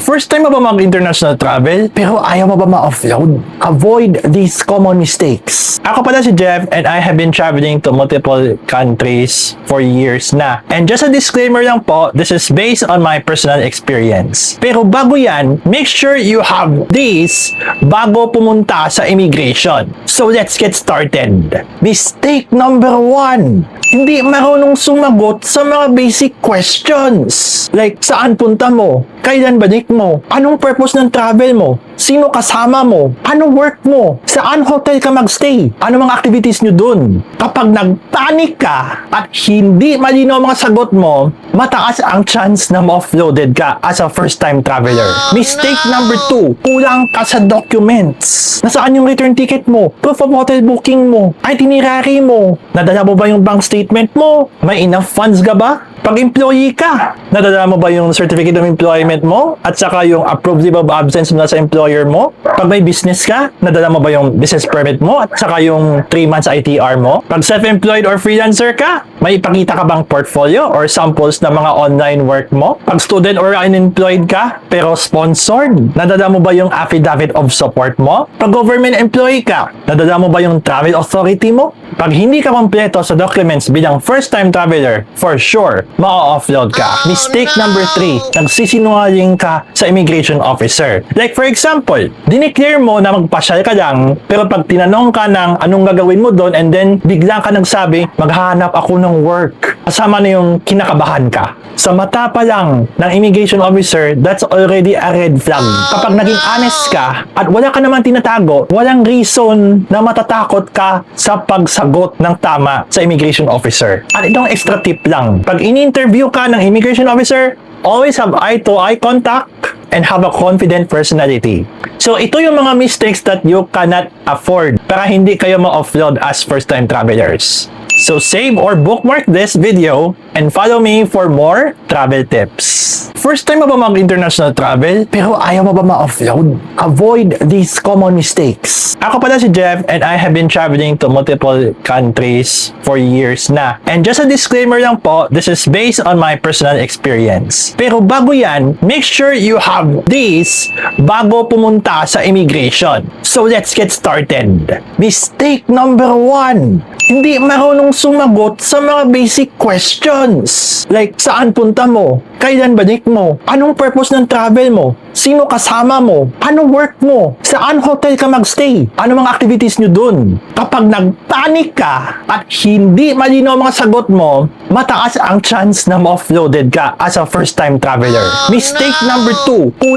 First time mo ba mag-international travel pero ayaw mo ba ma-offload? Avoid these common mistakes. Ako pala si Jeff and I have been traveling to multiple countries for years na. And just a disclaimer lang po, this is based on my personal experience. Pero bago yan, make sure you have this bago pumunta sa immigration. So let's get started. Mistake number 1. Hindi marunong sumagot sa mga basic questions. Like, saan punta mo? Kailan balik mo? Anong purpose ng travel mo? Sino kasama mo? Anong work mo? Saan hotel ka magstay? Ano mga activities nyo dun? Kapag nagpanik ka at hindi malinaw mga sagot mo, mataas ang chance na ma-offloaded ka as a first-time traveler. Mistake number 2, kulang ka sa documents. Nasaan yung return ticket mo? Proof of hotel booking mo? Itinerary mo? Nadala mo ba yung bank statement mo? May enough funds ka ba? Pag employee ka, nadala mo ba yung certificate of employment mo? At saka yung approved leave of absence mula sa employer mo? Pag may business ka, nadala mo ba yung business permit mo? At saka yung 3 months ITR mo? Pag self-employed or freelancer ka, may ipakita ka bang portfolio or samples ng mga online work mo? Pag student or unemployed ka, pero sponsored, nadala mo ba yung affidavit of support mo? Pag government employee ka, nadala mo ba yung travel authority mo? Pag hindi ka kompleto sa documents bilang first-time traveler, for sure, ma-offload ka. Mistake number 3, nagsisinungaling ka sa immigration officer. Like for example, dineclare mo na magpasyal ka lang, pero pag tinanong ka ng anong gagawin mo doon and then bigla ka nagsabi, maghahanap ako ng work. Kasama na yung kinakabahan ka. Sa mata pa lang ng immigration officer, that's already a red flag. Kapag naging honest ka at wala ka naman tinatago, walang reason na matatakot ka sa pagsagot ng tama sa immigration officer. At itong extra tip lang, pag ini-interview ka ng immigration officer, always have eye-to-eye contact and have a confident personality. So, ito yung mga mistakes that you cannot afford para hindi kayo ma-offload as first-time travelers. So, save or bookmark this video and follow me for more travel tips. First time mo ba mag-international travel pero ayaw mo ba ma-offload? Avoid these common mistakes. Ako pala si Jeff and I have been traveling to multiple countries for years na. And just a disclaimer lang po, this is based on my personal experience. Pero bago yan, make sure you have this bago pumunta sa immigration. So let's get started. Mistake number 1. Hindi marunong sumagot sa mga basic questions. Like, saan punta mo? Kailan balik mo? Anong purpose ng travel mo? Sino kasama mo? Anong work mo? Saan hotel ka magstay? Ano mga activities nyo dun? Kapag nagpanik ka at hindi malinaw mga sagot mo, mataas ang chance na ma-offloaded ka as a first-time traveler. Mistake number 2,